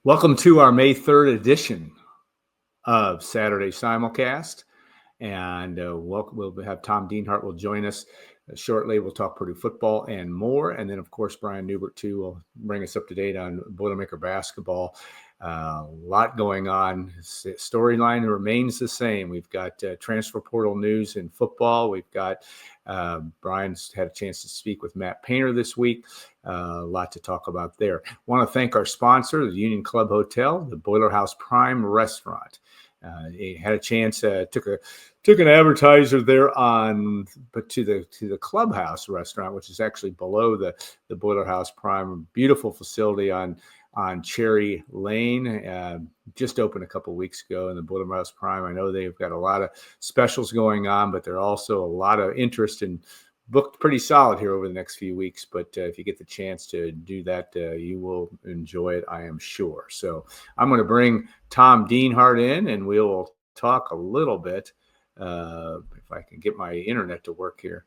Welcome to our May 3rd edition of Saturday Simulcast. And we'll have Tom Dienhart will join us shortly. We'll talk Purdue football and more. And then, of course, Brian Neubert, too, will bring us up to date on Boilermaker basketball. A lot going on. Storyline remains the same. We've got transfer portal news in football. We've got Brian's had a chance to speak with Matt Painter this week. A lot to talk about there. Want to thank our sponsor, the Union Club Hotel, the Boiler House Prime Restaurant. He had a chance, took an advertiser there but to the Clubhouse restaurant, which is actually below the Boiler House Prime. Beautiful facility on Cherry Lane, just opened a couple of weeks ago in the Boiler House Prime. I know they've got a lot of specials going on, but there are also a lot of interest in booked pretty solid here over the next few weeks. But if you get the chance to do that, you will enjoy it, I am sure. So I'm going to bring Tom Dienhart in, and we will talk a little bit. If I can get my internet to work here.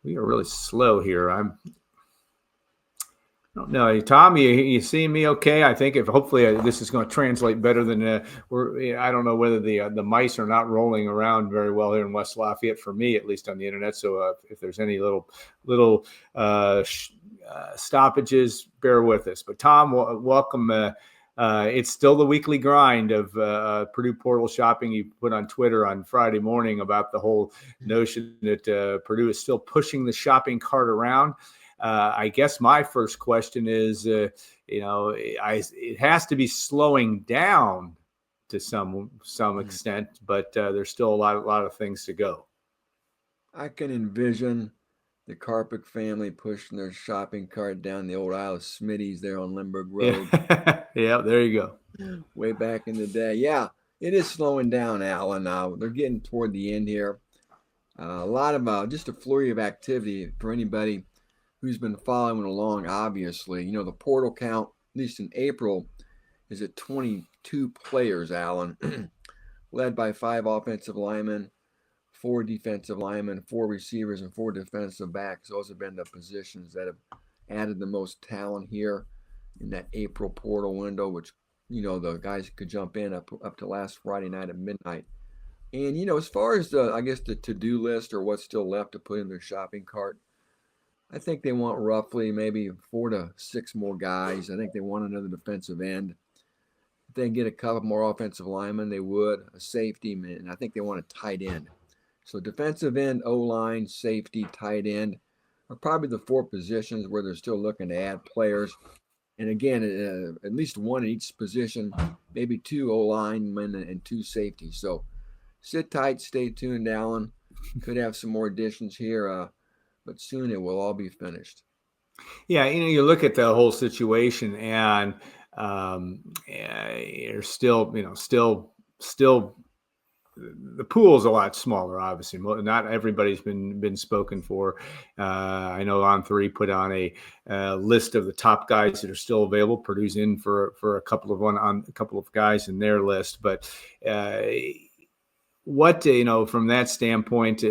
We are really slow here. I don't know, Tom. You seeing me okay? I think hopefully this is going to translate better than I don't know whether the mice are not rolling around very well here in West Lafayette for me, at least on the internet. So if there's any little stoppages, bear with us. But Tom, welcome. It's still the weekly grind of Purdue portal shopping. You put on Twitter on Friday morning about the whole notion that Purdue is still pushing the shopping cart around. I guess my first question is, it has to be slowing down to some extent, but there's still a lot of things to go. I can envision the Karpick family pushing their shopping cart down the old aisle of Smitty's there on Lindbergh Road. Yeah, there you go. Way back in the day. Yeah, it is slowing down, Alan. They're getting toward the end here. A lot of just a flurry of activity for anybody who's been following along, obviously. The portal count, at least in April, is at 22 players, Alan, led by 5 offensive linemen, 4 defensive linemen, 4 receivers, and 4 defensive backs. Those have been the positions that have added the most talent here in that April portal window, which, the guys could jump in up to last Friday night at midnight. And, as far as the to-do list or what's still left to put in their shopping cart, I think they want roughly maybe 4 to 6 more guys. I think they want another defensive end. If they can get a couple more offensive linemen, they would. A safety, and I think they want a tight end. So defensive end, O-line, safety, tight end are probably the 4 positions where they're still looking to add players. And again, at least 1 in each position, maybe 2 O-linemen and 2 safeties. So sit tight, stay tuned, Alan. Could have some more additions here. But soon it will all be finished. Yeah, you look at the whole situation, and you're still the pool's a lot smaller. Obviously, not everybody's been spoken for. I know On3 put on a list of the top guys that are still available. Purdue's in for a couple of guys in their list, but from that standpoint,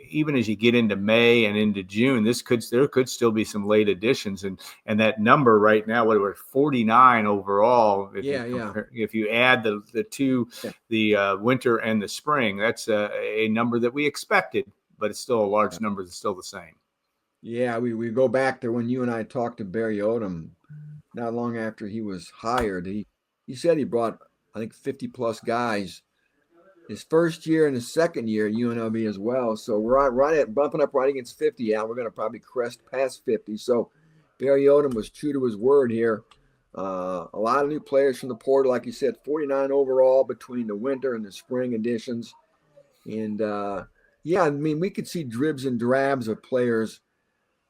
even as you get into May and into June, there could still be some late additions, and that number right now, what we're 49 overall. If you add the 2, the winter and the spring, that's a number that we expected, but it's still a large number that's still the same. Yeah, we go back to when you and I talked to Barry Odom not long after he was hired. He said he brought, I think, 50 plus guys his first year and his second year at UNLV as well. So we're bumping up right against 50 now. We're going to probably crest past 50. So Barry Odom was true to his word here. A lot of new players from the portal, like you said, 49 overall between the winter and the spring additions. And we could see dribs and drabs of players,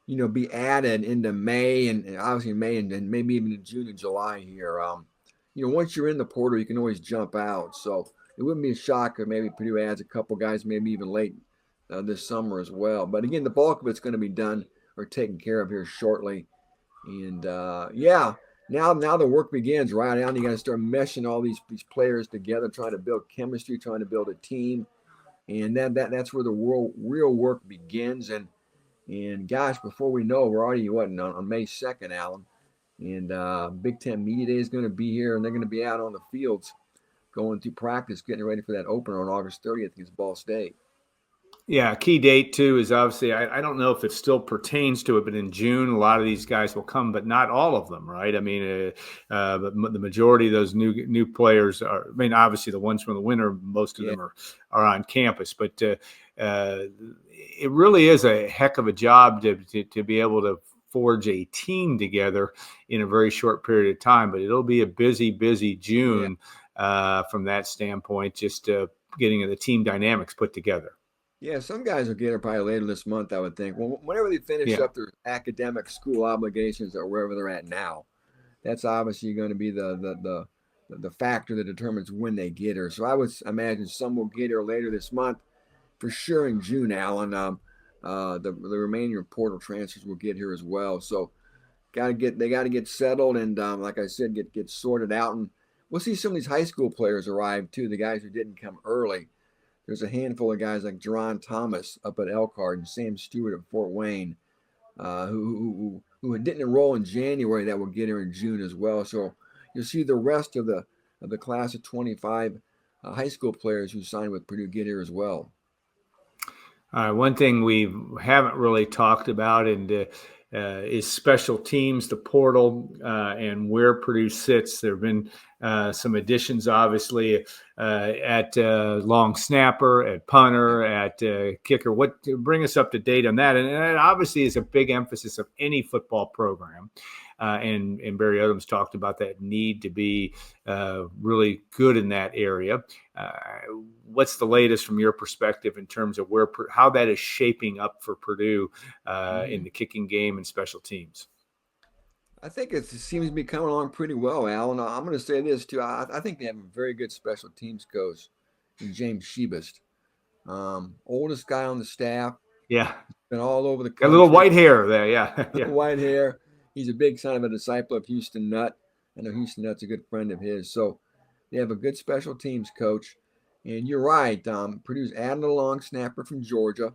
be added into May and obviously May and maybe even in June and July here. Once you're in the portal, you can always jump out. So it wouldn't be a shock if maybe Purdue adds a couple guys, maybe even late this summer as well. But again, the bulk of it's going to be done or taken care of here shortly. And now the work begins, right? Now you got to start meshing all these players together, trying to build chemistry, trying to build a team, and that's where the real work begins. And gosh, before we know, we're already on May 2nd, Alan. And Big Ten Media Day is going to be here, and they're going to be out on the fields going through practice, getting ready for that opener on August 30th against Ball State. Yeah, key date too is obviously I don't know if it still pertains to it, but in June a lot of these guys will come, but not all of them, right? I mean, but the majority of those new players are. I mean, obviously the ones from the winter, most of them are on campus, but it really is a heck of a job to be able to forge a team together in a very short period of time. But it'll be a busy June from that standpoint, just getting the team dynamics put together. Yeah, some guys will get it probably later this month, I would think. Well, whenever they finish Yeah. up their academic school obligations or wherever they're at now, that's obviously going to be the factor that determines when they get her. So I would imagine some will get her later this month, for sure in June, Alan. The remaining portal transfers will get here as well. So they got to get settled and like I said, get sorted out, and we'll see some of these high school players arrive too. The guys who didn't come early. There's a handful of guys like Jerron Thomas up at Elkhart and Sam Stewart at Fort Wayne, who didn't enroll in January that will get here in June as well. So you'll see the rest of the class of 25 high school players who signed with Purdue get here as well. One thing we haven't really talked about is special teams, the portal, and where Purdue sits. There have been some additions, obviously, at long snapper, at punter, at kicker. Bring us up to date on that? And that obviously is a big emphasis of any football program. And Barry Odom's talked about that need to be really good in that area. What's the latest from your perspective in terms of how that is shaping up for Purdue in the kicking game and special teams? I think it seems to be coming along pretty well, Alan. I'm going to say this too. I think they have a very good special teams coach, James Shebist. Oldest guy on the staff. Yeah, been all over the country. A little white hair there. Yeah, white hair. He's a big son of a disciple of Houston Nutt. I know Houston Nutt's a good friend of his. So they have a good special teams coach. And you're right. Purdue's adding a long snapper from Georgia.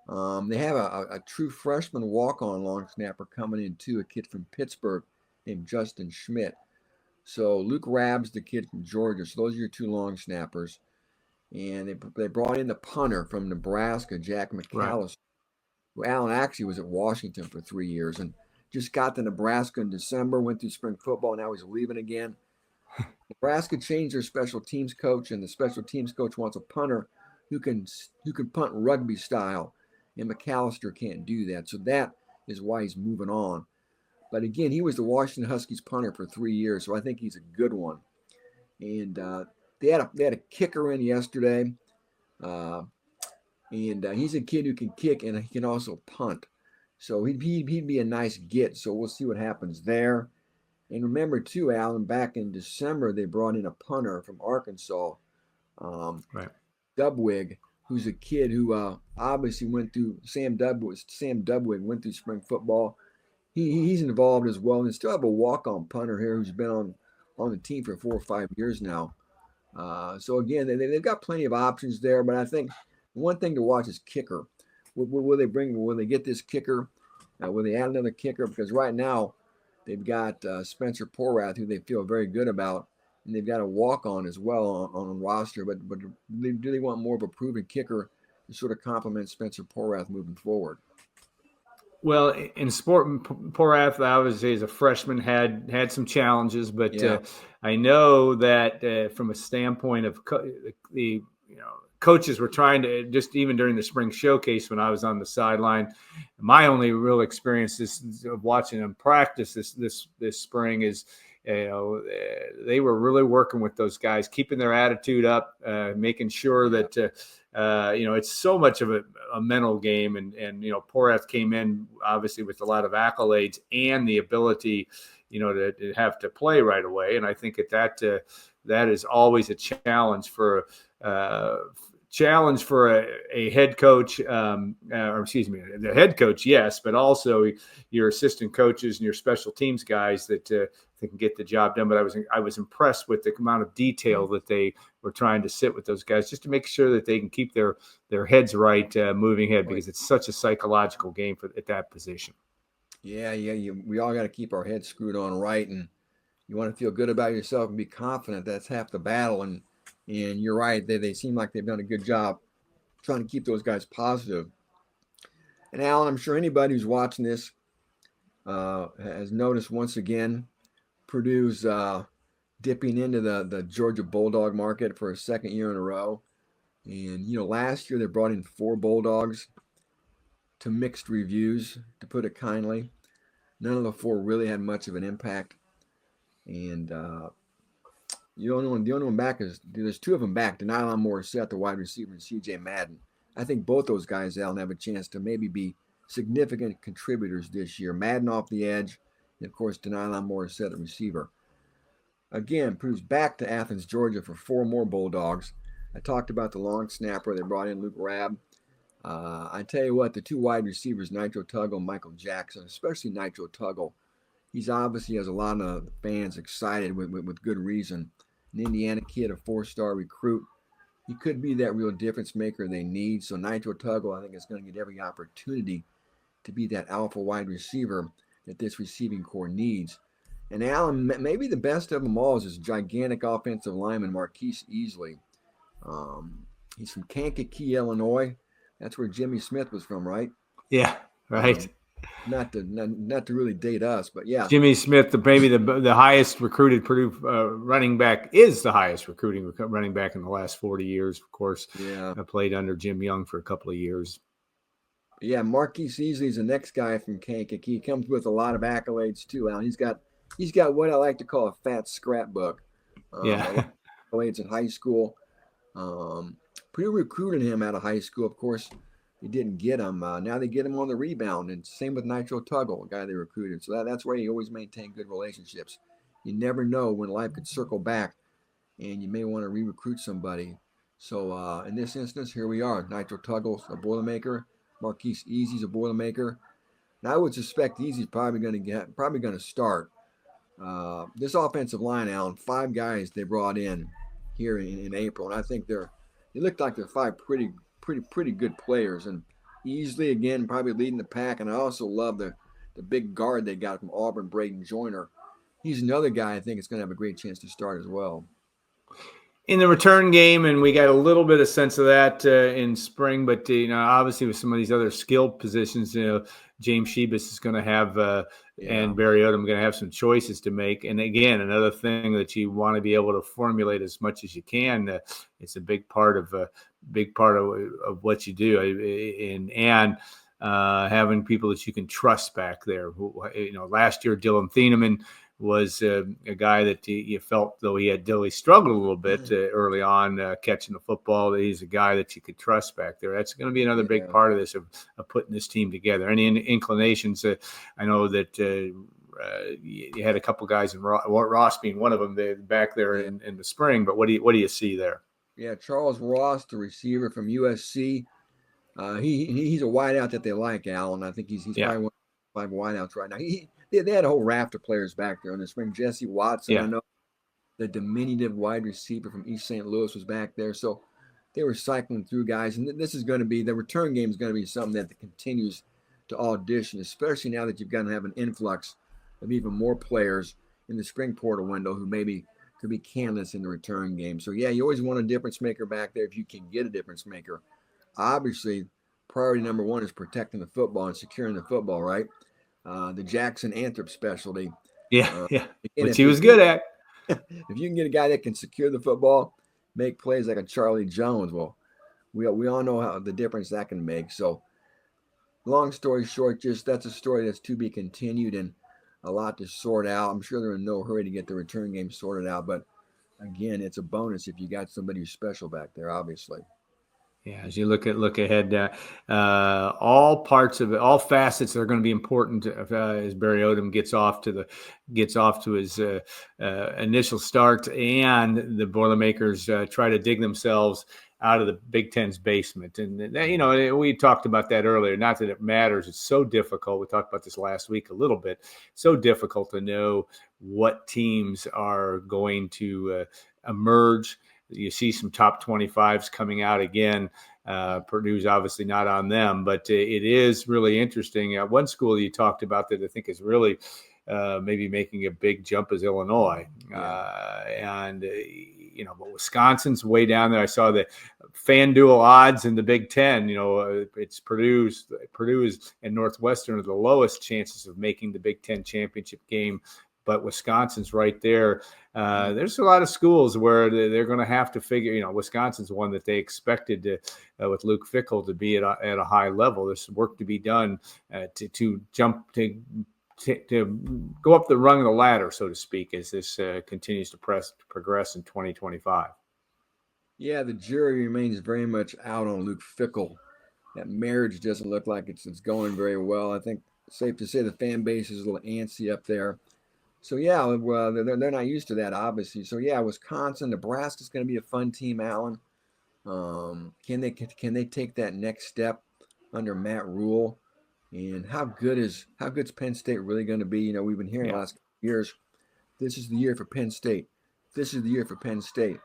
They have a true freshman walk-on long snapper coming in too, a kid from Pittsburgh named Justin Schmidt. So Luke Rabb's the kid from Georgia. So those are your two long snappers. And they brought in the punter from Nebraska, Jack McAllister, who Alan actually was at Washington for 3 years and just got to Nebraska in December, went through spring football, now he's leaving again. Nebraska changed their special teams coach, and the special teams coach wants a punter who can punt rugby style, and McAllister can't do that. So that is why he's moving on. But again, he was the Washington Huskies punter for 3 years, so I think he's a good one. And they had a kicker in yesterday, and he's a kid who can kick and he can also punt. So he'd be a nice get. So we'll see what happens there. And remember too, Alan, back in December they brought in a punter from Arkansas, Dubwig, who's a kid who obviously went through Sam Dubwig went through spring football. He's involved as well, and they still have a walk-on punter here who's been on the team for 4 or 5 years now. So again, they've got plenty of options there, but I think one thing to watch is kicker. Will they get this kicker? Will they add another kicker? Because right now they've got Spencer Porath, who they feel very good about, and they've got a walk-on as well on roster. But do they want more of a proven kicker to sort of complement Spencer Porath moving forward? Well, in sport, Porath obviously as a freshman had some challenges, but I know that from a standpoint of the coaches were trying to, just even during the spring showcase when I was on the sideline, my only real experience of watching them practice this spring is, they were really working with those guys, keeping their attitude up, making sure that, it's so much of a mental game. And Porath came in obviously with a lot of accolades and the ability, to have to play right away. And I think that is always a challenge for a head coach, the head coach, yes, but also your assistant coaches and your special teams guys that can get the job done. But I was impressed with the amount of detail that they were trying to sit with those guys just to make sure that they can keep their heads right moving ahead, because it's such a psychological game at that position. Yeah. We all got to keep our heads screwed on right, and you want to feel good about yourself and be confident. That's half the battle. And you're right. They seem like they've done a good job trying to keep those guys positive. And Alan, I'm sure anybody who's watching this has noticed once again Purdue's dipping into the Georgia Bulldog market for a second year in a row. And last year they brought in 4 Bulldogs to mixed reviews, to put it kindly. None of the 4 really had much of an impact. And the only one back is there's 2 of them back. Dienhart Morissette, the wide receiver, and C.J. Madden. I think both those guys, Alan, have a chance to maybe be significant contributors this year. Madden off the edge, and of course Dienhart Morissette, the receiver. Again, Purdue's back to Athens, Georgia for 4 more Bulldogs. I talked about the long snapper. They brought in Luke Rabb. I tell you what, the 2 wide receivers, Nitro Tuggle and Michael Jackson, especially Nitro Tuggle, he's obviously has a lot of fans excited with good reason. An Indiana kid, a 4-star recruit. He could be that real difference maker they need. So Nitro Tuggle, I think, is going to get every opportunity to be that alpha wide receiver that this receiving core needs. And Alan, maybe the best of them all is this gigantic offensive lineman, Marquise Easley. He's from Kankakee, Illinois. That's where Jimmy Smith was from, right? Yeah, right. Not to really date us, but yeah. Jimmy Smith, maybe the highest recruited Purdue running back, is the highest recruiting running back in the last 40 years. Of course, yeah. I played under Jim Young for a couple of years. Yeah, Marquise Easley is the next guy from Kankakee. He comes with a lot of accolades too, Alan. He's got what I like to call a fat scrapbook. Yeah. Accolades in high school. Purdue recruited him out of high school. Of course, they didn't get him. Now they get him on the rebound, and same with Nitro Tuggle, a guy they recruited. So that's why you always maintain good relationships. You never know when life could circle back, and you may want to re-recruit somebody. So in this instance, here we are. Nitro Tuggle's a Boilermaker. Marquise Easy's a Boilermaker. Now I would suspect Easy's probably going to start. This offensive line, Alan, 5 guys they brought in here in April, and I think they look like they're 5 pretty good players. And Easley again probably leading the pack. And I also love the big guard they got from Auburn, Braden Joyner. He's another guy I think is going to have a great chance to start as well. In the return game, and we got a little bit of sense of that in spring, but obviously with some of these other skilled positions, James Shebus is going to have and Barry Odom going to have some choices to make. And again, another thing that you want to be able to formulate as much as you can. It's a big part of what you do, and having people that you can trust back there. Last year Dylan Thieneman was a guy that you felt, though he struggled a little bit early on catching the football, that he's a guy that you could trust back there. That's going to be another big part of this, of putting this team together. Any inclinations? I know that you had a couple guys, and Ross being one of them, back there in the spring. But what do you see there? Yeah, Charles Ross, the receiver from USC. He's a wideout that they like, Alan. I think he's probably one of 5 wideouts right now. They had a whole raft of players back there in the spring. Jesse Watson, I know, the diminutive wide receiver from East St. Louis was back there. So they were cycling through guys. And this is going to be, the return game is going to be something that continues to audition, especially now that you've got to have an influx of even more players in the spring portal window who maybe could be candidates in the return game. So, yeah, you always want a difference maker back there if you can get a difference maker. Obviously, priority number 1 is protecting the football and securing the football, right? The Jackson Anthrop specialty. Which he was good at. If you can get a guy that can secure the football, make plays like a Charlie Jones, well, we all know how the difference that can make. So, long story short, that's a story that's to be continued and a lot to sort out. I'm sure they're in no hurry to get the return game sorted out, but again, it's a bonus if you got somebody who's special back there, obviously. Yeah, as you look ahead, all parts of it, all facets are going to be important as Barry Odom gets off to his initial start, and the Boilermakers try to dig themselves out of the Big Ten's basement. And we talked about that earlier. Not that it matters; it's so difficult. We talked about this last week a little bit. So difficult to know what teams are going to emerge. you see some top 25s coming out again. Purdue's obviously not on them, but it is really interesting. One school you talked about that I think is really maybe making a big jump is Illinois. But Wisconsin's way down there. I saw the FanDuel odds in the Big Ten. It's Purdue and Northwestern are the lowest chances of making the Big Ten championship game, but Wisconsin's right there. There's a lot of schools where they're going to have to figure. Wisconsin's one that they expected to, with Luke Fickell, to be at a high level. There's work to be done to jump to go up the rung of the ladder, so to speak, as this continues to progress in 2025. Yeah, the jury remains very much out on Luke Fickell. That marriage doesn't look like it's going very well. I think it's safe to say the fan base is a little antsy up there. So, yeah, well, they're not used to that, obviously. So, yeah, Wisconsin, Nebraska's going to be a fun team, Alan. Can they take that next step under Matt Rule? And how good's Penn State really going to be? We've been hearing the last years, this is the year for Penn State. This is the year for Penn State.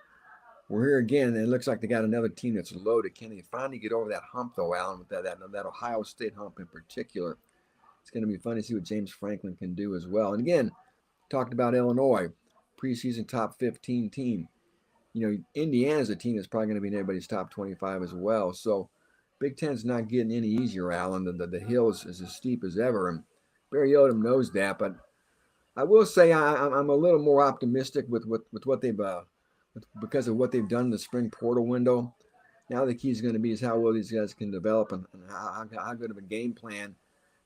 We're here again, and it looks like they got another team that's loaded. Can they finally get over that hump, though, Alan, with that Ohio State hump in particular? It's going to be fun to see what James Franklin can do as well. And again, talked about Illinois, preseason top 15 team. Indiana's a team that's probably going to be in everybody's top 25 as well. So Big Ten's not getting any easier, Alan. The hill is as steep as ever, and Barry Odom knows that. But I will say I'm a little more optimistic with what they've because of what they've done in the spring portal window. Now the key is going to be how well these guys can develop and how good of a game plan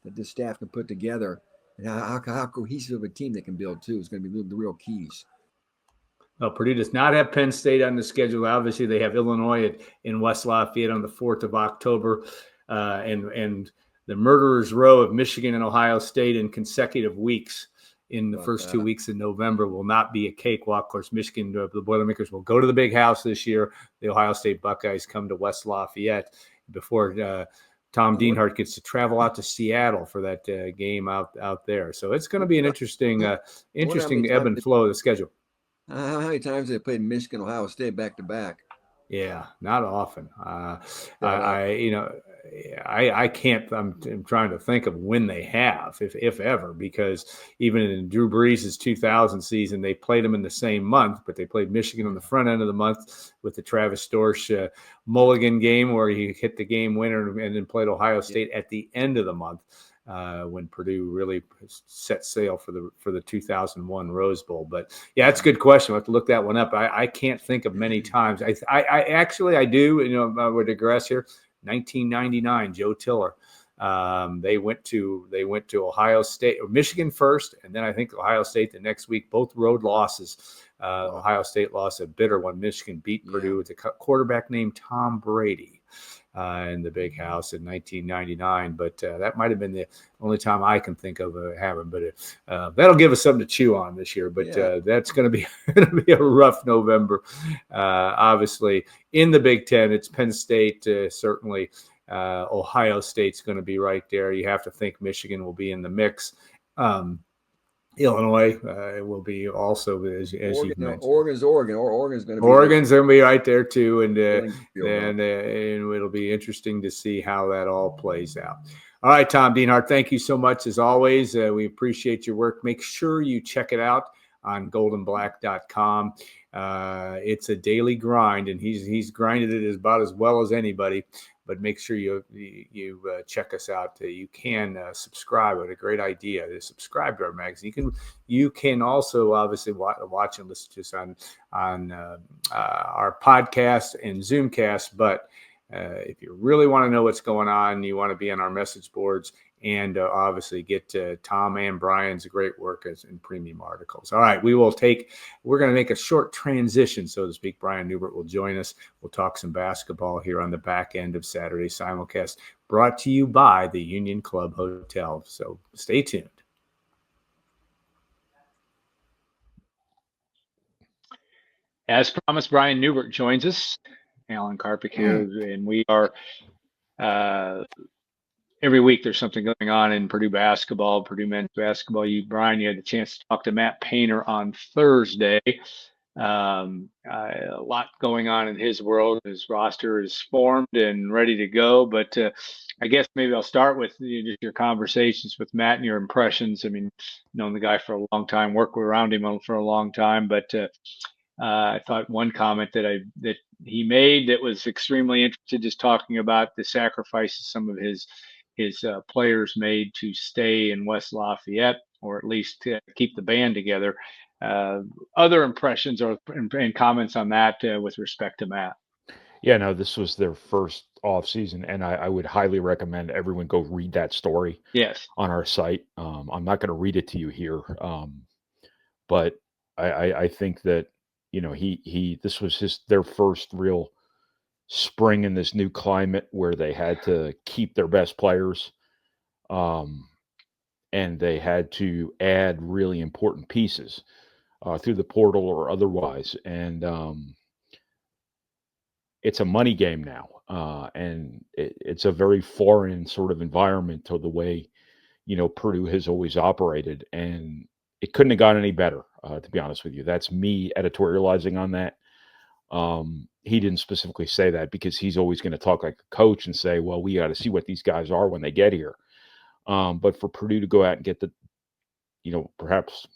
that this staff can put together, and how cohesive of a team they can build too is going to be the real keys. Well, Purdue does not have Penn State on the schedule. Obviously, they have Illinois in West Lafayette on the 4th of October, and the murderer's row of Michigan and Ohio State in consecutive weeks in the first 2 weeks in November will not be a cakewalk. Of course, Michigan, the Boilermakers, will go to the Big House this year. The Ohio State Buckeyes come to West Lafayette before Tom Dienhart gets to travel out to Seattle for that game out there. So it's going to be an interesting ebb and flow of the schedule. How many times they played Michigan, Ohio State back to back? Yeah, not often. I can't. I'm trying to think of when they have, if ever, because even in Drew Brees' 2000 season, they played them in the same month, but they played Michigan on the front end of the month with the Travis Storch Mulligan game where he hit the game winner, and then played Ohio State at the end of the month. When Purdue really set sail for the 2001 Rose Bowl. But yeah, that's a good question. I'll have to look that one up. I can't think of many times. I actually do. I would digress here. 1999, Joe Tiller. They went to Ohio State or Michigan first, and then I think Ohio State the next week. Both road losses. Ohio State lost a bitter one. Michigan beat Purdue with a quarterback named Tom Brady. In the Big House in 1999, but that might have been the only time I can think of having. But that'll give us something to chew on this year. But that's going to be a rough November. Obviously, in the Big Ten, it's Penn State certainly. Ohio State's going to be right there. You have to think Michigan will be in the mix. Illinois will be also, as you've mentioned. Oregon's going to be. Oregon's going to be right there too, and it'll be interesting to see how that all plays out. All right, Tom Dienhart, thank you so much as always. We appreciate your work. Make sure you check it out on GoldandBlack.com. It's a daily grind, and he's grinded it about as well as anybody. But make sure you check us out. You can subscribe. What a great idea to subscribe to our magazine. You can also obviously watch and listen to us on our podcast and Zoomcast. But if you really want to know what's going on, you want to be on our message boards and obviously get Tom and Brian's great work in premium articles. All right, we're going to make a short transition, so to speak. Brian Neubert will join us. We'll talk some basketball here on the back end of Saturday Simulcast, brought to you by the Union Club Hotel. So stay tuned. As promised, Brian Neubert joins us. Alan Karpick here, and we are every week there's something going on in Purdue basketball, Purdue men's basketball. Brian, you had the chance to talk to Matt Painter on Thursday. A lot going on in his world. His roster is formed and ready to go. But I guess maybe I'll start with just your conversations with Matt and your impressions. I mean, known the guy for a long time, worked around him for a long time, but I thought one comment that he made that was extremely interesting, just talking about the sacrifices some of his players made to stay in West Lafayette, or at least to keep the band together. Other impressions or and comments on that with respect to Matt? Yeah, no, this was their first off season, and I would highly recommend everyone go read that story Yes. on our site. I'm not going to read it to you here, but I think that he this was their first real spring in this new climate where they had to keep their best players, and they had to add really important pieces through the portal or otherwise, and it's a money game now, and it's a very foreign sort of environment to the way Purdue has always operated, and it couldn't have gone any better. To be honest with you, that's me editorializing on that. He didn't specifically say that because he's always going to talk like a coach and say, "Well, we got to see what these guys are when they get here." But for Purdue to go out and get perhaps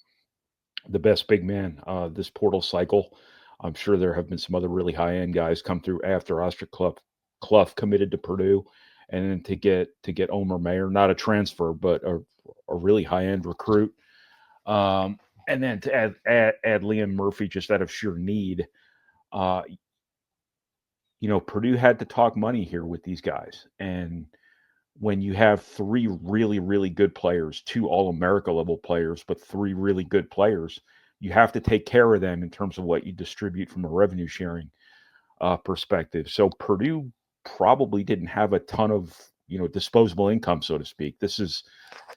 the best big man this portal cycle. I'm sure there have been some other really high end guys come through after Oscar Clough committed to Purdue, and then to get Omer Mayer, not a transfer, but a really high end recruit, and then to add Liam Murphy just out of sheer need. Purdue had to talk money here with these guys, and when you have three really, really good players, two All-America level players, but three really good players, you have to take care of them in terms of what you distribute from a revenue sharing perspective. So Purdue probably didn't have a ton of, disposable income, so to speak. This is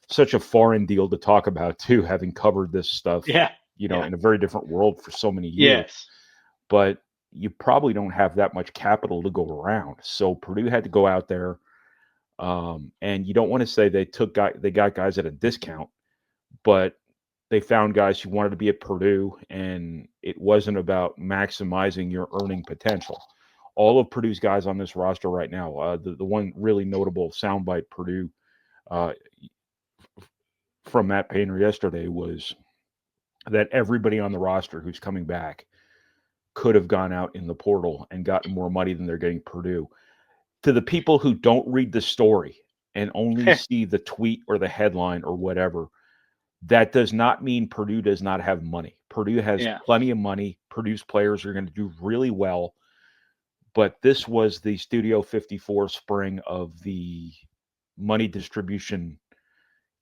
such a foreign deal to talk about too, having covered this stuff, in a very different world for so many years. Yes. But you probably don't have that much capital to go around. So Purdue had to go out there. And you don't want to say they got guys at a discount, but they found guys who wanted to be at Purdue, and it wasn't about maximizing your earning potential. All of Purdue's guys on this roster right now, the one really notable soundbite Purdue from Matt Painter yesterday was that everybody on the roster who's coming back could have gone out in the portal and gotten more money than they're getting Purdue. To the people who don't read the story and only see the tweet or the headline or whatever, that does not mean Purdue does not have money. Purdue has plenty of money. Purdue's players are going to do really well. But this was the Studio 54 spring of the money distribution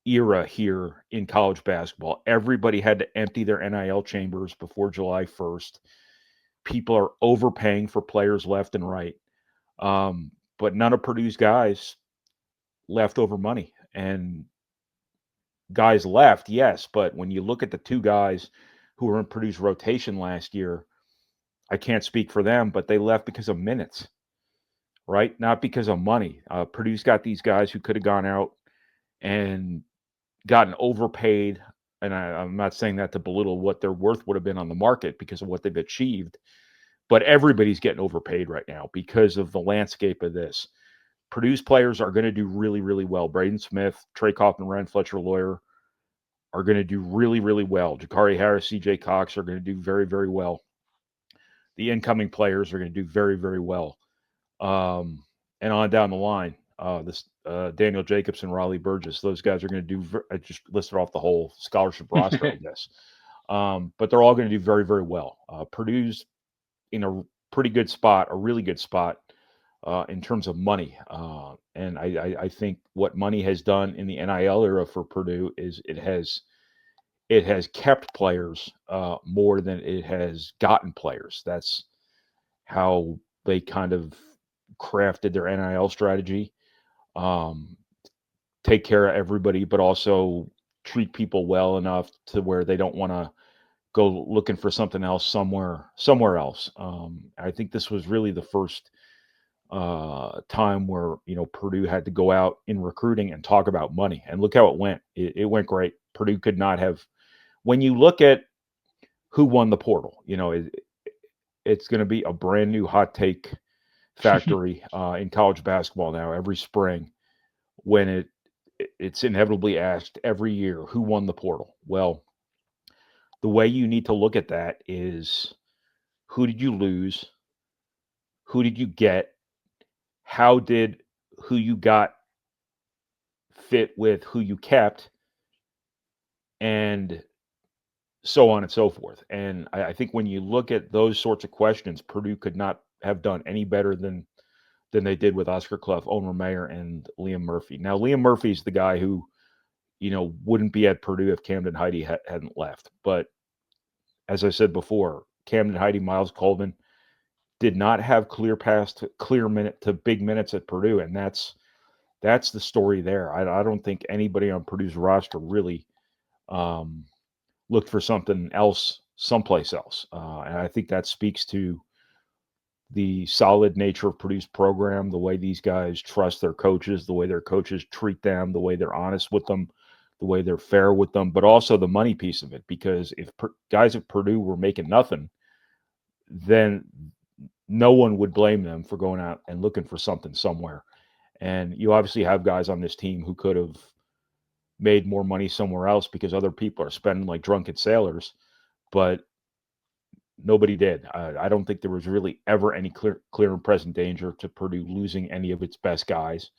era here in college basketball. Everybody had to empty their NIL chambers before July 1st. People are overpaying for players left and right. But none of Purdue's guys left over money, and guys left, yes. But when you look at the two guys who were in Purdue's rotation last year, I can't speak for them, but they left because of minutes, right? Not because of money. Purdue's got these guys who could have gone out and gotten overpaid. And I'm not saying that to belittle what their worth would have been on the market because of what they've achieved. But everybody's getting overpaid right now because of the landscape of this. Purdue's players are going to do really, really well. Braden Smith, Trey Kaufman-Renn, Fletcher Lawyer are going to do really, really well. Jakari Harris, CJ Cox are going to do very, very well. The incoming players are going to do very, very well. And on down the line, Daniel Jacobson, Raleigh Burgess, those guys are going to do, I just listed off the whole scholarship roster, I guess. But they're all going to do very, very well. Purdue's in a pretty good spot, a really good spot in terms of money. And I think what money has done in the NIL era for Purdue is it has kept players more than it has gotten players. That's how they kind of crafted their NIL strategy. Take care of everybody, but also treat people well enough to where they don't want to go looking for something else somewhere else. I think this was really the first time where Purdue had to go out in recruiting and talk about money, and look how it went. It went great. Purdue could not have. When you look at who won the portal. It's going to be a brand new hot take factory in college basketball now every spring, when it's inevitably asked every year, who won the portal? Well, the way you need to look at that is, who did you lose? Who did you get? How did who you got fit with who you kept? And so on and so forth. And I think when you look at those sorts of questions, Purdue could not have done any better than they did with Oscar Clough, Owen Mayer, and Liam Murphy. Now, Liam Murphy's the guy who, wouldn't be at Purdue if Camden Heide hadn't left. But as I said before, Camden Heide, Miles Colvin did not have clear paths to big minutes at Purdue, and that's the story there. I don't think anybody on Purdue's roster really looked for something else someplace else, and I think that speaks to the solid nature of Purdue's program, the way these guys trust their coaches, the way their coaches treat them, the way they're honest with them, the way they're fair with them, but also the money piece of it. Because if guys at Purdue were making nothing, then no one would blame them for going out and looking for something somewhere. And you obviously have guys on this team who could have made more money somewhere else because other people are spending like drunken sailors, but nobody did. I don't think there was really ever any clear and present danger to Purdue losing any of its best guys.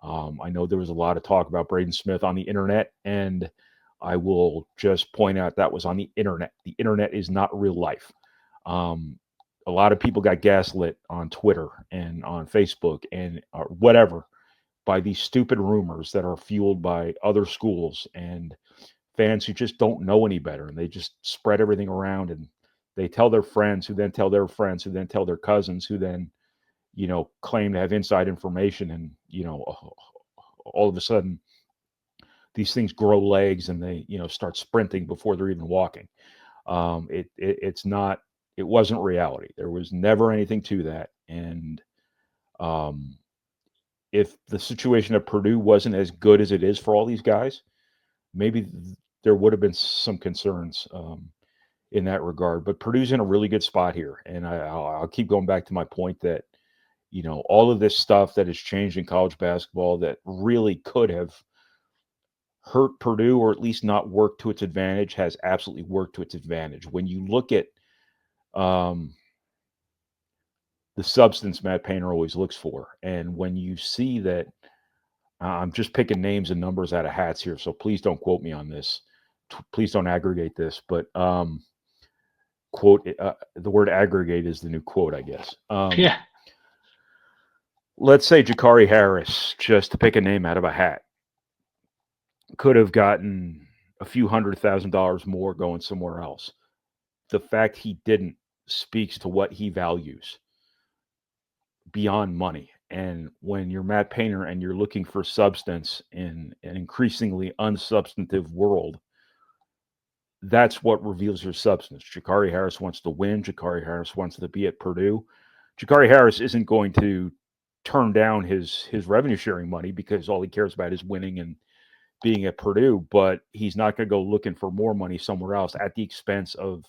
I know there was a lot of talk about Braden Smith on the internet, and I will just point out that was on the internet. The internet is not real life. A lot of people got gaslit on Twitter and on Facebook and whatever by these stupid rumors that are fueled by other schools and fans who just don't know any better, and they just spread everything around, and they tell their friends who then tell their friends who then tell their cousins who then, claim to have inside information, and, all of a sudden these things grow legs and they, start sprinting before they're even walking. It wasn't reality. There was never anything to that. And if the situation at Purdue wasn't as good as it is for all these guys, maybe there would have been some concerns in that regard. But Purdue's in a really good spot here. And I'll keep going back to my point that, all of this stuff that has changed in college basketball that really could have hurt Purdue, or at least not worked to its advantage, has absolutely worked to its advantage. When you look at the substance Matt Painter always looks for, and when you see that, I'm just picking names and numbers out of hats here, so please don't quote me on this. Please don't aggregate this, but quote, the word aggregate is the new quote, I guess. Yeah. Let's say Jakari Harris, just to pick a name out of a hat, could have gotten a few $100,000 more going somewhere else. The fact he didn't speaks to what he values beyond money. And when you're Matt Painter and you're looking for substance in an increasingly unsubstantive world, that's what reveals your substance. Jakari Harris wants to win. Jakari Harris wants to be at Purdue. Jakari Harris isn't going to turn down his revenue sharing money because all he cares about is winning and being at Purdue, but he's not going to go looking for more money somewhere else at the expense of,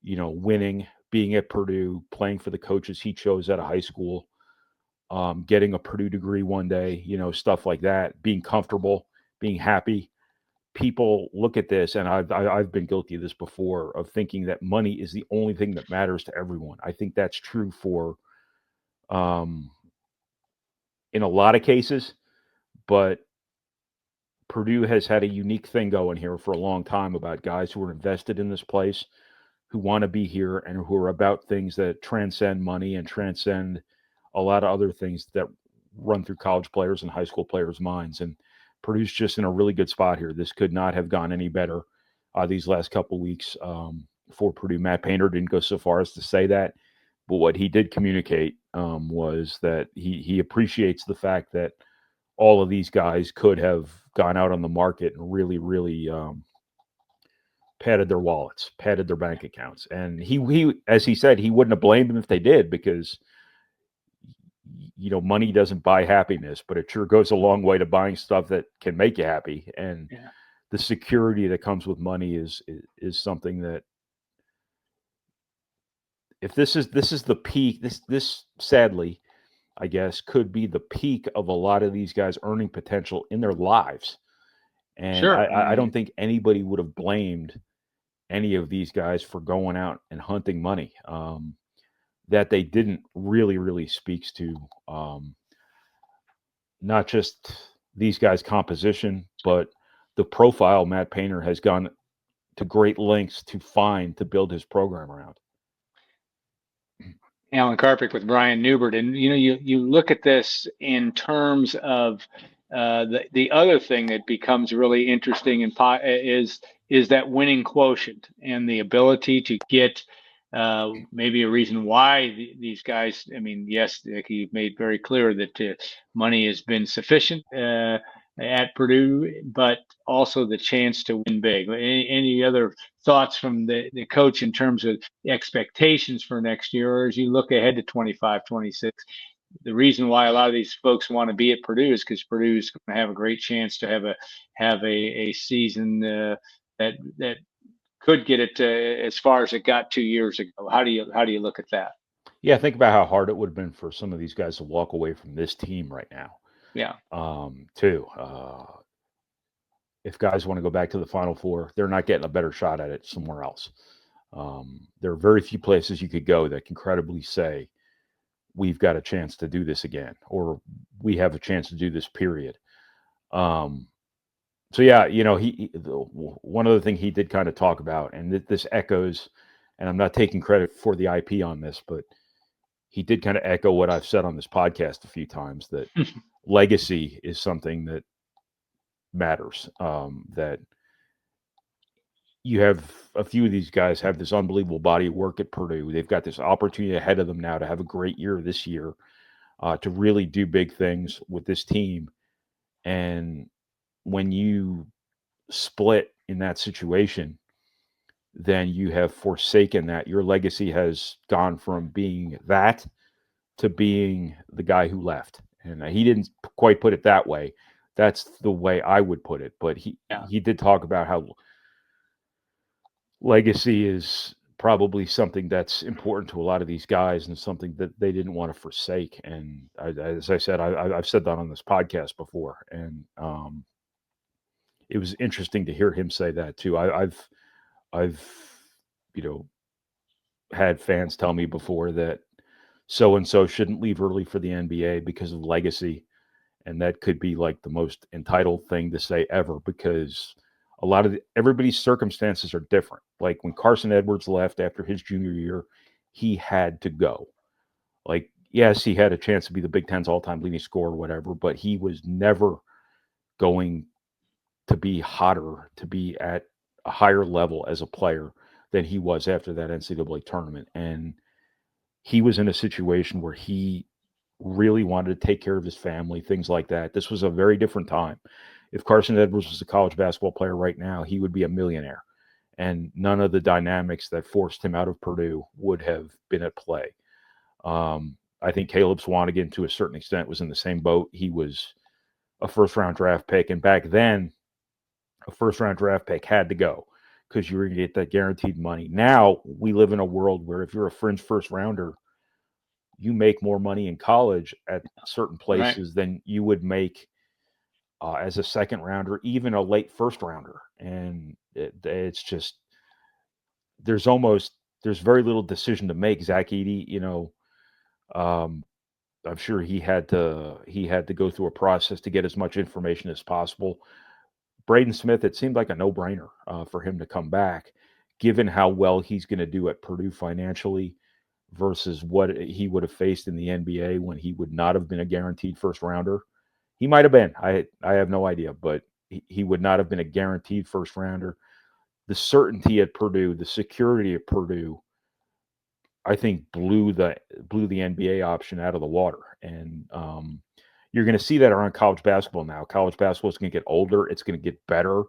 winning, being at Purdue, playing for the coaches he chose out of high school, getting a Purdue degree one day, stuff like that, being comfortable, being happy. People look at this, and I've been guilty of this before, of thinking that money is the only thing that matters to everyone. I think that's true for, in a lot of cases, but Purdue has had a unique thing going here for a long time about guys who are invested in this place, who want to be here, and who are about things that transcend money and transcend a lot of other things that run through college players and high school players' minds. And Purdue's just in a really good spot here. This could not have gone any better these last couple of weeks for Purdue. Matt Painter didn't go so far as to say that, but what he did communicate was that he appreciates the fact that all of these guys could have gone out on the market and really, really padded their wallets, padded their bank accounts. And he, as he said, he wouldn't have blamed them if they did, because, money doesn't buy happiness, but it sure goes a long way to buying stuff that can make you happy. And the security that comes with money is something that if this is the peak, this sadly, I guess, could be the peak of a lot of these guys' earning potential in their lives. And Sure. I don't think anybody would have blamed any of these guys for going out and hunting money. That they didn't really speaks to not just these guys' composition, but the profile Matt Painter has gone to great lengths to build his program around. Alan Karpick with Brian Neubert, and you look at this in terms of the other thing that becomes really interesting is that winning quotient and the ability to get maybe a reason why these guys. I mean, yes, he made very clear that money has been sufficient at Purdue, but also the chance to win big. Any other thoughts from the coach in terms of expectations for next year, or as you look ahead to 25, 26? The reason why a lot of these folks want to be at Purdue is because Purdue is going to have a great chance to have a season that could get it as far as it got 2 years ago. How do you look at that? Yeah, think about how hard it would have been for some of these guys to walk away from this team right now. Yeah. Too. If guys want to go back to the Final Four, they're not getting a better shot at it somewhere else. There are very few places you could go that can credibly say, we've got a chance to do this again, or we have a chance to do this, period. So yeah, one other thing he did kind of talk about, and this echoes, and I'm not taking credit for the IP on this, but he did kind of echo what I've said on this podcast a few times, that legacy is something that matters. That you have a few of these guys have this unbelievable body of work at Purdue. They've got this opportunity ahead of them now to have a great year this year, to really do big things with this team. And when you split in that situation, then you have forsaken that. Your legacy has gone from being that to being the guy who left. And he didn't quite put it that way. That's the way I would put it. But he did talk about how legacy is probably something that's important to a lot of these guys and something that they didn't want to forsake. And as I said, I've said that on this podcast before. And it was interesting to hear him say that too. I've had fans tell me before that so-and-so shouldn't leave early for the NBA because of legacy. And that could be like the most entitled thing to say ever, because a lot of everybody's circumstances are different. Like when Carson Edwards left after his junior year, he had to go. Like, yes, he had a chance to be the Big Ten's all-time leading scorer or whatever, but he was never going to be hotter, to be at a higher level as a player than he was after that NCAA tournament. And he was in a situation where he really wanted to take care of his family, things like that. This was a very different time. If Carson Edwards was a college basketball player right now, he would be a millionaire. And none of the dynamics that forced him out of Purdue would have been at play. I think Caleb Swanigan, to a certain extent, was in the same boat. He was a first-round draft pick. And back then, a first-round draft pick had to go because you were going to get that guaranteed money. Now, we live in a world where if you're a fringe first-rounder, you make more money in college at certain places than you would make as a second rounder, even a late first rounder. And it's just, there's very little decision to make. Zach Edey, I'm sure he had to go through a process to get as much information as possible. Braden Smith, it seemed like a no-brainer for him to come back, given how well he's going to do at Purdue financially versus what he would have faced in the NBA when he would not have been a guaranteed first rounder. He might have been. I have no idea, but he would not have been a guaranteed first rounder. The certainty at Purdue, the security at Purdue, I think blew the NBA option out of the water. And you're going to see that around college basketball now. College basketball is going to get older. It's going to get better.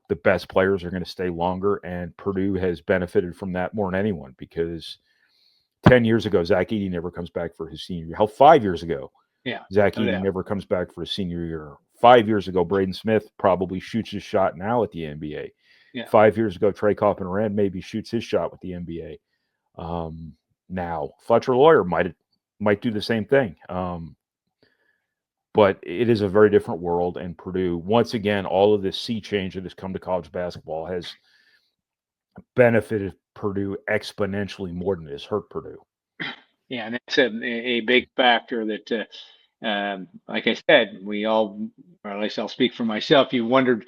The best players are going to stay longer, and Purdue has benefited from that more than anyone, because 10 years ago, Zach Edey never comes back for his senior year. Hell, 5 years ago, Zach Edey never comes back for his senior year. 5 years ago, Braden Smith probably shoots his shot now at the NBA. 5 years ago, Trey Coffin-Rand maybe shoots his shot with the NBA. now. Fletcher Lawyer might do the same thing. But it is a very different world, and Purdue, once again, all of this sea change that has come to college basketball has benefited Purdue exponentially more than it has hurt Purdue. Yeah, and that's a big factor that, like I said, we all, or at least I'll speak for myself, you wondered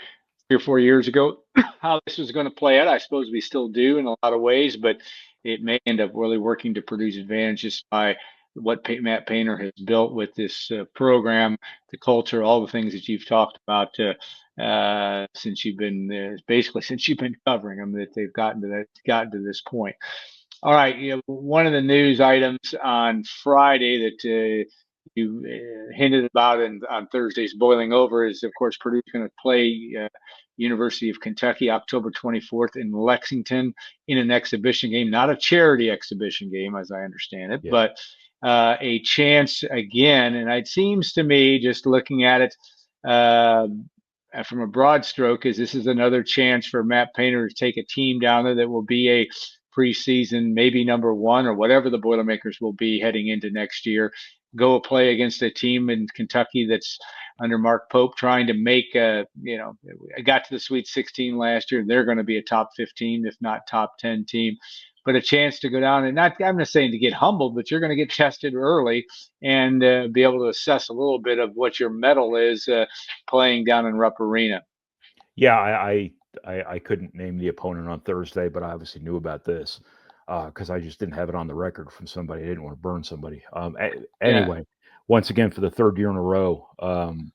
3 or 4 years ago how this was going to play out. I suppose we still do in a lot of ways, but it may end up really working to Purdue's advantage just by what Matt Painter has built with this program, the culture, all the things that you've talked about since you've been basically since you've been covering them, that they've gotten to this point. All right, one of the news items on Friday that you hinted about on Thursday's Boiling Over is, of course, Purdue's going to play University of Kentucky October 24th in Lexington in an exhibition game, not a charity exhibition game, as I understand it, but a chance again. And it seems to me, just looking at it from a broad stroke, is this is another chance for Matt Painter to take a team down there that will be a preseason, maybe number one or whatever the Boilermakers will be heading into next year, go play against a team in Kentucky that's under Mark Pope trying to make got to the Sweet 16 last year. They're going to be a top 15, if not top 10 team, but a chance to go down and I'm not saying to get humbled, but you're going to get tested early and be able to assess a little bit of what your mettle is playing down in Rupp Arena. Yeah, I couldn't name the opponent on Thursday, but I obviously knew about this because I just didn't have it on the record from somebody. I didn't want to burn somebody. Anyway, once again, for the third year in a row,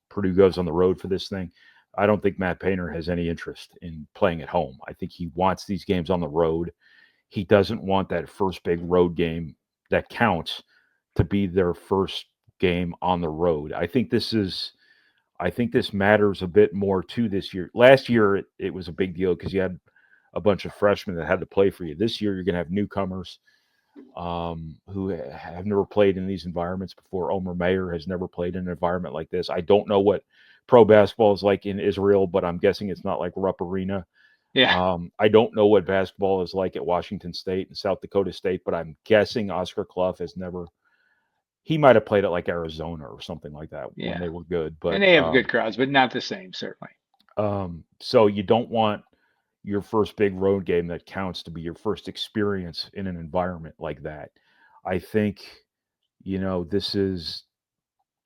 Purdue goes on the road for this thing. I don't think Matt Painter has any interest in playing at home. I think he wants these games on the road. He doesn't want that first big road game that counts to be their first game on the road. I think this matters a bit more too this year. Last year, it was a big deal because you had a bunch of freshmen that had to play for you. This year, you're going to have newcomers who have never played in these environments before. Omer Mayer has never played in an environment like this. I don't know what pro basketball is like in Israel, but I'm guessing it's not like Rupp Arena. Yeah. I don't know what basketball is like at Washington State and South Dakota State, but I'm guessing Oscar Clough has never. He might have played at like Arizona or something like that when they were good. But and they have good crowds, but not the same, certainly. So you don't want your first big road game that counts to be your first experience in an environment like that. I think, this is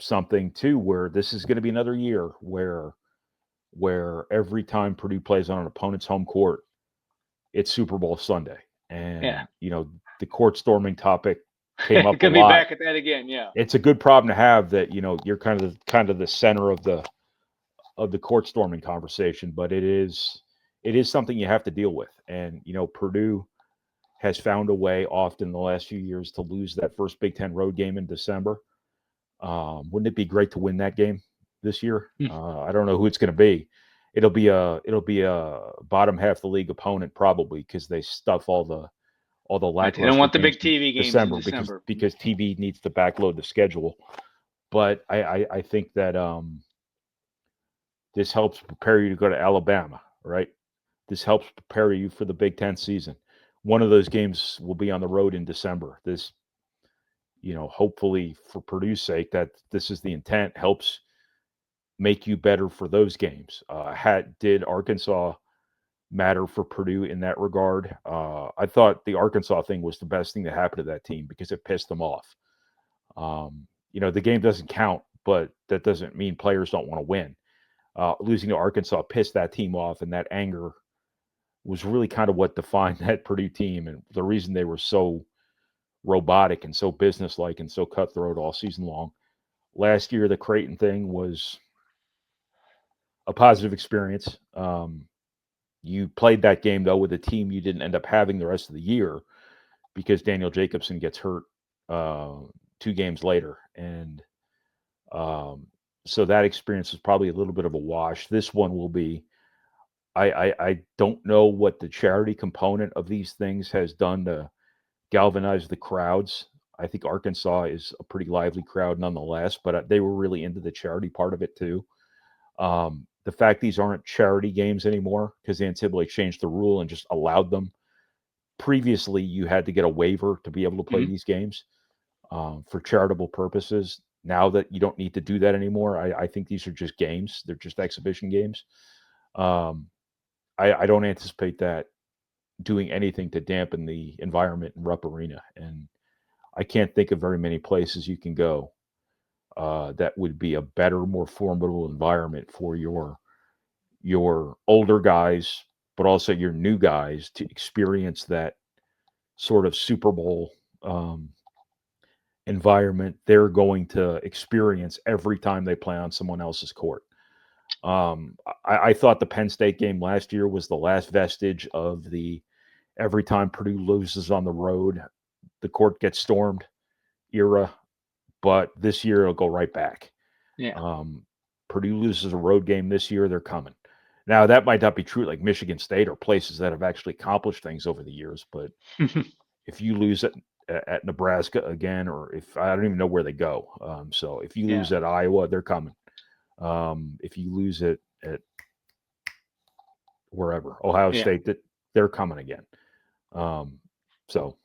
something too where this is going to be another year where every time Purdue plays on an opponent's home court, it's Super Bowl Sunday. And, the court storming topic came up a lot. Be back at that again, yeah. It's a good problem to have that, you're kind of the center of the court storming conversation, but it is something you have to deal with. And, Purdue has found a way often the last few years to lose that first Big Ten road game in December. Wouldn't it be great to win that game this year? I don't know who it's going to be. It'll be a bottom half of the league opponent probably because they stuff all the lackluster. They don't want the big TV games in December because TV needs to backload the schedule. But I think that this helps prepare you to go to Alabama, right? This helps prepare you for the Big Ten season. One of those games will be on the road in December. This, hopefully for Purdue's sake, that this is the intent, helps make you better for those games. Did Arkansas matter for Purdue in that regard? I thought the Arkansas thing was the best thing that happened to that team because it pissed them off. The game doesn't count, but that doesn't mean players don't want to win. Losing to Arkansas pissed that team off, and that anger was really kind of what defined that Purdue team and the reason they were so robotic and so businesslike and so cutthroat all season long. Last year, the Creighton thing was a positive experience. You played that game, though, with a team you didn't end up having the rest of the year because Daniel Jacobson gets hurt 2 games later. And so that experience is probably a little bit of a wash. This one will be. I don't know what the charity component of these things has done to galvanize the crowds. I think Arkansas is a pretty lively crowd nonetheless, but they were really into the charity part of it too. The fact these aren't charity games anymore because the NCAA changed the rule and just allowed them previously you had to get a waiver to be able to play these games for charitable purposes. Now that you don't need to do that anymore, I think these are just games. They're just exhibition games. I don't anticipate that doing anything to dampen the environment in Rupp Arena. And I can't think of very many places you can go that would be a better, more formidable environment for your older guys, but also your new guys to experience that sort of Super Bowl environment they're going to experience every time they play on someone else's court. I thought the Penn State game last year was the last vestige of the every time Purdue loses on the road, the court gets stormed era, but this year it'll go right back. Yeah. Purdue loses a road game this year, they're coming. Now, that might not be true like Michigan State or places that have actually accomplished things over the years, but if you lose at Nebraska again, or if I don't even know where they go. So if you lose at Iowa, they're coming. If you lose it at wherever, Ohio State, they're coming again. So.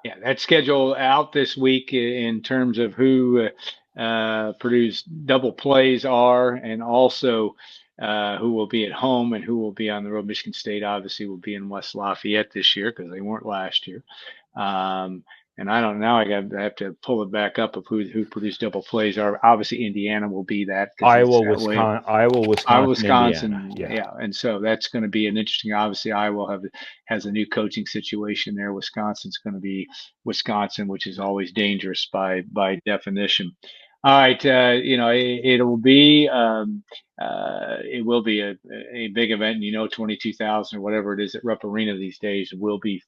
Yeah, that schedule out this week in terms of who Purdue's double plays are, and also who will be at home and who will be on the road. Michigan State obviously will be in West Lafayette this year because they weren't last year. And I don't know. I have to pull it back up of who Purdue's double plays are. Obviously, Indiana will be that. Iowa, Wisconsin, Indiana. Yeah. And so that's going to be an interesting. Obviously, Iowa has a new coaching situation there. Wisconsin's going to be Wisconsin, which is always dangerous by definition. All right, it will be a big event. 22,000 or whatever it is at Rupp Arena these days it'll be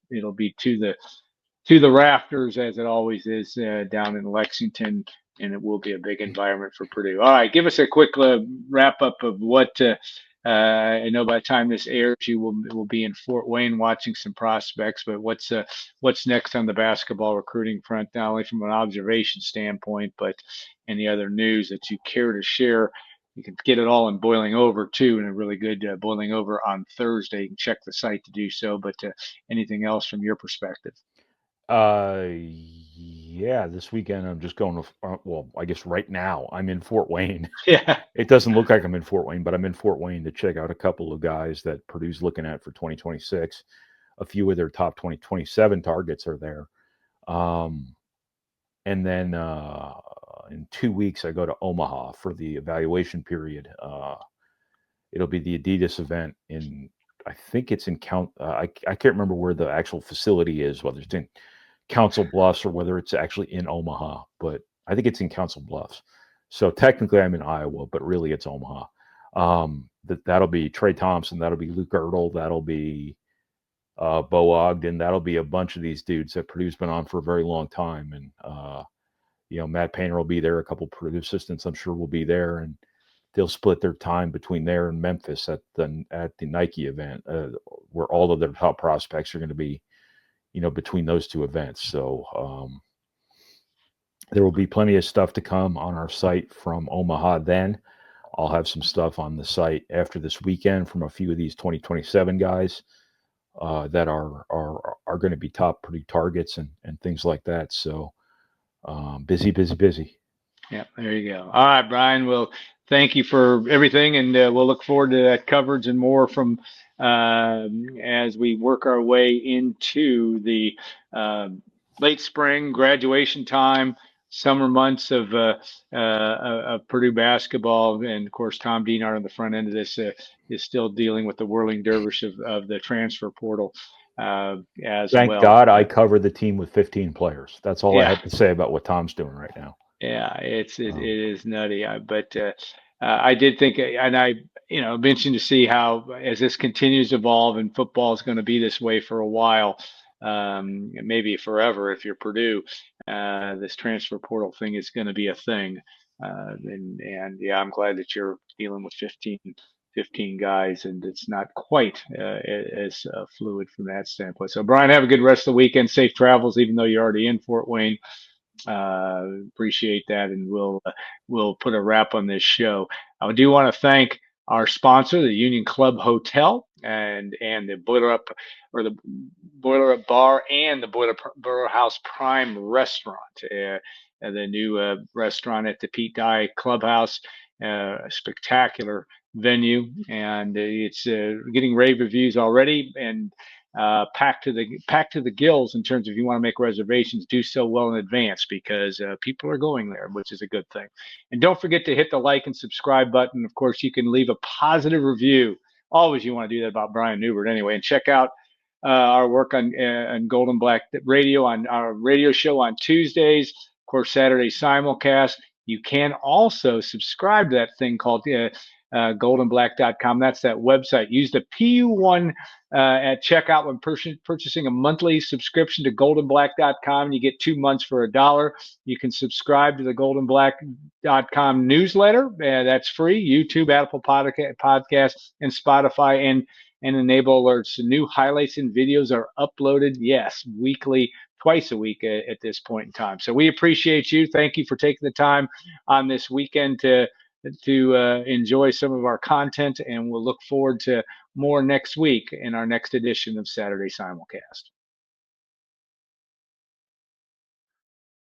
to the rafters, as it always is down in Lexington, and it will be a big environment for Purdue. All right, give us a quick wrap up of what I know. By the time this airs, you will be in Fort Wayne watching some prospects. But what's next on the basketball recruiting front, not only from an observation standpoint, but any other news that you care to share? You can get it all in Boiling Over too, and a really good Boiling Over on Thursday. You can check the site to do so. But anything else from your perspective? Yeah, this weekend I'm just going to, well, I guess right now I'm in Fort Wayne. Yeah. It doesn't look like I'm in Fort Wayne, but I'm in Fort Wayne to check out a couple of guys that Purdue's looking at for 2026. A few of their top 2027 targets are there. And then in 2 weeks, I go to Omaha for the evaluation period. It'll be the Adidas event I think it's in I can't remember where the actual facility is, whether it's in Council Bluffs or whether it's actually in Omaha, but I think it's in Council Bluffs. So technically I'm in Iowa, but really it's Omaha. That'll be Trey Thompson. That'll be Luke Ertl. That'll be Bo Ogden. That'll be a bunch of these dudes that Purdue's been on for a very long time. And, Matt Painter will be there. A couple Purdue assistants, I'm sure, will be there. And they'll split their time between there and Memphis at the Nike event, where all of their top prospects are going to be, between those two events. So there will be plenty of stuff to come on our site from Omaha then. I'll have some stuff on the site after this weekend from a few of these 2027 guys that are going to be top Purdue targets and things like that. So busy. Yeah, there you go. All right, Brian. Well, thank you for everything, and we'll look forward to that coverage and more from as we work our way into the late spring graduation time, summer months of Purdue basketball, and of course, Tom Dienhart on the front end of this is still dealing with the whirling dervish of the transfer portal. Thank God I cover the team with 15 players. That's all I have to say about what Tom's doing right now. Yeah, it is nutty. But I did think, and I be interesting to see how, as this continues to evolve, and football is going to be this way for a while, maybe forever if you're Purdue. This transfer portal thing is going to be a thing, and yeah, I'm glad that you're dealing with 15 guys, and it's not quite as fluid from that standpoint. So, Brian, have a good rest of the weekend. Safe travels, even though you're already in Fort Wayne. Appreciate that, and we'll put a wrap on this show. I do want to thank our sponsor, the Union Club Hotel, the Boiler Up or the Boiler Up Bar and the Boiler House Prime Restaurant, the new restaurant at the Pete Dye Clubhouse, spectacular venue, and it's getting rave reviews already, and packed to the gills in terms of if you want to make reservations, do so well in advance because people are going there, which is a good thing. And don't forget to hit the like and subscribe button. Of course, you can leave a positive review. Always you want to do that about Brian Neubert anyway. And check out our work on Gold and Black Radio, on our radio show on Tuesdays. Of course, Saturday Simulcast. You can also subscribe to that thing called GoldandBlack.com. That's that website. Use the PU1 at checkout when purchasing a monthly subscription to GoldandBlack.com. You get 2 months for $1. You can subscribe to the GoldandBlack.com newsletter. That's free. YouTube, Apple Podcasts, and Spotify, and enable alerts. New highlights and videos are uploaded, yes, weekly, twice a week at this point in time. So we appreciate you. Thank you for taking the time on this weekend to enjoy some of our content, and we'll look forward to more next week in our next edition of Saturday Simulcast.